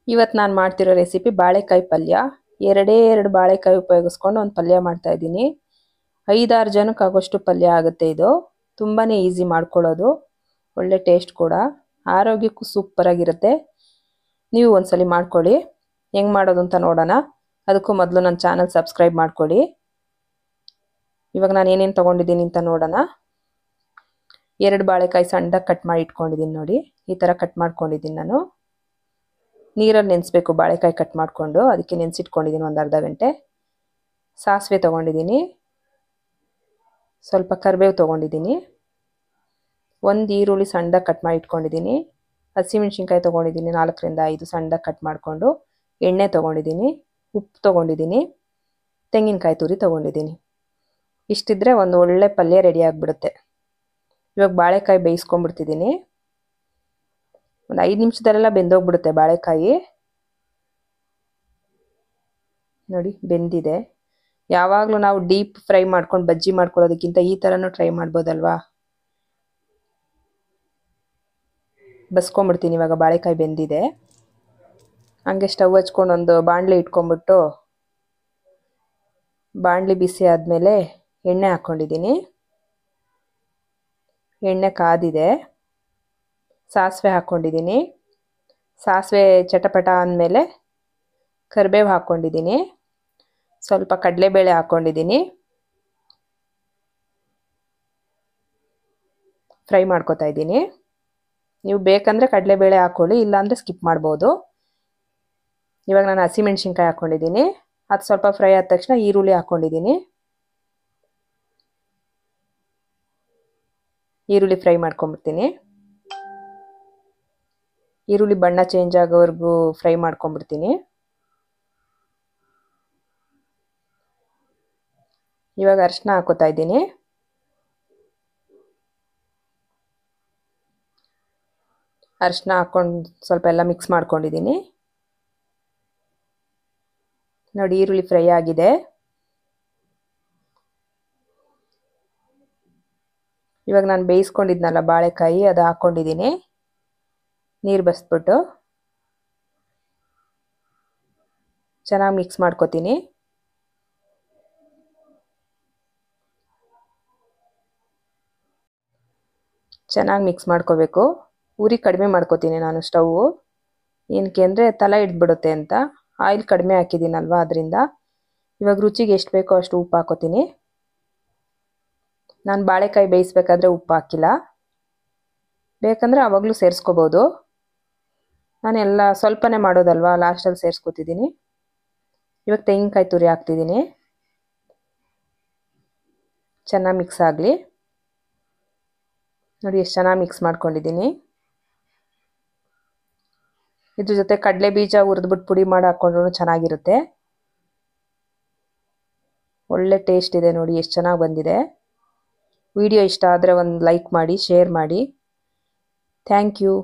ಇವತ್ತು ನಾನು ಮಾಡ್ತಿರೋ ರೆಸಿಪಿ ಬಾಳೆಕಾಯಿ ಪಲ್ಯ. ಎರಡು ಬಾಳೆಕಾಯಿ ಉಪಯೋಗಿಸ್ಕೊಂಡು ಒಂದು ಪಲ್ಯ ಮಾಡ್ತಾ ಇದ್ದೀನಿ. 5-6 ಜನಕ್ಕೆ ಆಗೋಷ್ಟು ಪಲ್ಯ ಆಗುತ್ತೆ ಇದು. ತುಂಬಾನೇ ಈಸಿ ಮಾಡ್ಕೊಳ್ಳೋದು, ಒಳ್ಳೆ ಟೇಸ್ಟ್ ಕೂಡ, ಆರೋಗ್ಯಕ್ಕೂ ಸೂಪರ್ ಆಗಿರುತ್ತೆ. ನೀವು ಒಂದ್ಸಲಿ ಮಾಡ್ಕೊಳ್ಳಿ. ಹೆಂಗೆ ಮಾಡೋದು ಅಂತ ನೋಡೋಣ. ಅದಕ್ಕೂ ಮೊದಲು ನನ್ನ ಚಾನಲ್ ಸಬ್ಸ್ಕ್ರೈಬ್ ಮಾಡ್ಕೊಳ್ಳಿ. ಇವಾಗ ನಾನು ಏನೇನು ತೊಗೊಂಡಿದ್ದೀನಿ ಅಂತ ನೋಡೋಣ. 2 ಬಾಳೆಕಾಯಿ ಸಣ್ಣದಾಗಿ ಕಟ್ ಮಾಡಿ ಇಟ್ಕೊಂಡಿದ್ದೀನಿ ನೋಡಿ. ಈ ಥರ ಕಟ್ ಮಾಡ್ಕೊಂಡಿದ್ದೀನಿ ನಾನು. ನೀರಲ್ಲಿ ನೆನೆಸಬೇಕು ಬಾಳೆಕಾಯಿ ಕಟ್ ಮಾಡಿಕೊಂಡು, ಅದಕ್ಕೆ ನೆನೆಸಿಟ್ಕೊಂಡಿದ್ದೀನಿ ಒಂದು ಅರ್ಧ ಗಂಟೆ. ಸಾಸಿವೆ ತೊಗೊಂಡಿದ್ದೀನಿ, ಸ್ವಲ್ಪ ಕರಿಬೇವು ತೊಗೊಂಡಿದ್ದೀನಿ, ಒಂದು ಈರುಳ್ಳಿ ಸಣ್ಣದಾಗಿ ಕಟ್ ಮಾಡಿ ಇಟ್ಕೊಂಡಿದ್ದೀನಿ, ಹಸಿಮೆಣಸಿನ್ಕಾಯಿ ತೊಗೊಂಡಿದ್ದೀನಿ 4ರಿಂದ 5 ಸಣ್ಣದಾಗಿ ಕಟ್ ಮಾಡಿಕೊಂಡು, ಎಣ್ಣೆ ತೊಗೊಂಡಿದ್ದೀನಿ, ಉಪ್ಪು ತೊಗೊಂಡಿದ್ದೀನಿ, ತೆಂಗಿನಕಾಯಿ ತುರಿ ತೊಗೊಂಡಿದ್ದೀನಿ. ಇಷ್ಟಿದ್ರೆ ಒಂದು ಒಳ್ಳೆ ಪಲ್ಯ ರೆಡಿ ಆಗಿಬಿಡುತ್ತೆ. ಇವಾಗ ಬಾಳೆಕಾಯಿ ಬೇಯಿಸ್ಕೊಂಡ್ಬಿಡ್ತಿದ್ದೀನಿ. ಒಂದು 5 ನಿಮಿಷದಲ್ಲೆಲ್ಲ ಬೆಂದೋಗ್ಬಿಡುತ್ತೆ ಬಾಳೆಕಾಯಿ. ನೋಡಿ ಬೆಂದಿದೆ. ಯಾವಾಗಲೂ ನಾವು ಡೀಪ್ ಫ್ರೈ ಮಾಡ್ಕೊಂಡು ಬಜ್ಜಿ ಮಾಡ್ಕೊಳ್ಳೋದಕ್ಕಿಂತ ಈ ಥರನೂ ಟ್ರೈ ಮಾಡ್ಬೋದಲ್ವಾ. ಬಸ್ಕೊಂಡ್ಬಿಡ್ತೀನಿ. ಇವಾಗ ಬಾಳೆಕಾಯಿ ಬೆಂದಿದೆ. ಹಂಗೆ ಸ್ಟವ್ ಹಚ್ಕೊಂಡು ಒಂದು ಬಾಣಲೆ ಇಟ್ಕೊಂಡ್ಬಿಟ್ಟು, ಬಾಣಲೆ ಬಿಸಿ ಆದಮೇಲೆ ಎಣ್ಣೆ ಹಾಕ್ಕೊಂಡಿದ್ದೀನಿ. ಎಣ್ಣೆ ಕಾದಿದೆ. ಸಾಸಿವೆ ಹಾಕ್ಕೊಂಡಿದ್ದೀನಿ. ಸಾಸಿವೆ ಚಟಪಟ ಅಂದಮೇಲೆ ಕರಿಬೇವು ಹಾಕ್ಕೊಂಡಿದ್ದೀನಿ, ಸ್ವಲ್ಪ ಕಡಲೆಬೇಳೆ ಹಾಕ್ಕೊಂಡಿದ್ದೀನಿ. ಫ್ರೈ ಮಾಡ್ಕೊತಾ ಇದ್ದೀನಿ. ನೀವು ಬೇಕಂದರೆ ಕಡಲೆಬೇಳೆ ಹಾಕ್ಕೊಳ್ಳಿ, ಇಲ್ಲಾಂದರೆ ಸ್ಕಿಪ್ ಮಾಡ್ಬೋದು. ಇವಾಗ ನಾನು ಹಸಿಮೆಣಸಿನ್ಕಾಯಿ ಹಾಕ್ಕೊಂಡಿದ್ದೀನಿ. ಅದು ಸ್ವಲ್ಪ ಫ್ರೈ ಆದ ತಕ್ಷಣ ಈರುಳ್ಳಿ ಹಾಕ್ಕೊಂಡಿದ್ದೀನಿ. ಈರುಳ್ಳಿ ಫ್ರೈ ಮಾಡ್ಕೊಂಬಿಡ್ತೀನಿ. ಈರುಳ್ಳಿ ಬಣ್ಣ ಚೇಂಜ್ ಆಗೋವರೆಗೂ ಫ್ರೈ ಮಾಡ್ಕೊಂಬಿಡ್ತೀನಿ. ಇವಾಗ ಅರಿಶಿನ ಹಾಕೋತಾ ಇದ್ದೀನಿ. ಅರಿಶಿನ ಹಾಕ್ಕೊಂಡು ಸ್ವಲ್ಪ ಎಲ್ಲ ಮಿಕ್ಸ್ ಮಾಡ್ಕೊಂಡಿದ್ದೀನಿ. ನೋಡಿ ಈರುಳ್ಳಿ ಫ್ರೈ ಆಗಿದೆ. ಇವಾಗ ನಾನು ಬೇಯಿಸ್ಕೊಂಡಿದ್ನಲ್ಲ ಬಾಳೆಕಾಯಿ, ಅದು ಹಾಕ್ಕೊಂಡಿದ್ದೀನಿ. ನೀರು ಬಸ್ಬಿಟ್ಟು ಚೆನ್ನಾಗಿ ಮಿಕ್ಸ್ ಮಾಡ್ಕೊತೀನಿ. ಚೆನ್ನಾಗಿ ಮಿಕ್ಸ್ ಮಾಡ್ಕೋಬೇಕು. ಉರಿ ಕಡಿಮೆ ಮಾಡ್ಕೋತೀನಿ ನಾನು ಸ್ಟವ್ವು. ಏನಕ್ಕೆ ಅಂದರೆ ತಲೆ ಹಿಡ್ಬಿಡುತ್ತೆ ಅಂತ. ಆಯಿಲ್ ಕಡಿಮೆ ಹಾಕಿದ್ದೀನಲ್ವ ಅದರಿಂದ. ಇವಾಗ ರುಚಿಗೆ ಎಷ್ಟು ಬೇಕೋ ಅಷ್ಟು ಉಪ್ಪು ಹಾಕೋತೀನಿ. ನಾನು ಬಾಳೆಕಾಯಿ ಬೇಯಿಸ್ಬೇಕಾದ್ರೆ ಉಪ್ಪು ಹಾಕಿಲ್ಲ, ಬೇಕಂದರೆ ಆವಾಗಲೂ ಸೇರಿಸ್ಕೋಬೋದು. ನಾನೆಲ್ಲ ಸ್ವಲ್ಪನೇ ಮಾಡೋದಲ್ವ, ಲಾಸ್ಟಲ್ಲಿ ಸೇರಿಸ್ಕೊತಿದ್ದೀನಿ. ಇವಾಗ ತೆಂಗಿನಕಾಯಿ ತುರಿ ಹಾಕ್ತಿದ್ದೀನಿ. ಚೆನ್ನಾಗಿ ಮಿಕ್ಸ್ ಆಗಲಿ. ನೋಡಿ ಎಷ್ಟು ಚೆನ್ನಾಗಿ ಮಿಕ್ಸ್ ಮಾಡ್ಕೊಂಡಿದ್ದೀನಿ. ಇದ್ರ ಜೊತೆ ಕಡಲೆ ಬೀಜ ಹುರಿದ್ಬಿಟ್ಟು ಪುಡಿ ಮಾಡಿ ಹಾಕ್ಕೊಂಡ್ರೂ ಚೆನ್ನಾಗಿರುತ್ತೆ. ಒಳ್ಳೆ ಟೇಸ್ಟ್ ಇದೆ. ನೋಡಿ ಎಷ್ಟು ಚೆನ್ನಾಗಿ ಬಂದಿದೆ. ವಿಡಿಯೋ ಇಷ್ಟ ಆದರೆ ಒಂದು ಲೈಕ್ ಮಾಡಿ, ಶೇರ್ ಮಾಡಿ. Thank you.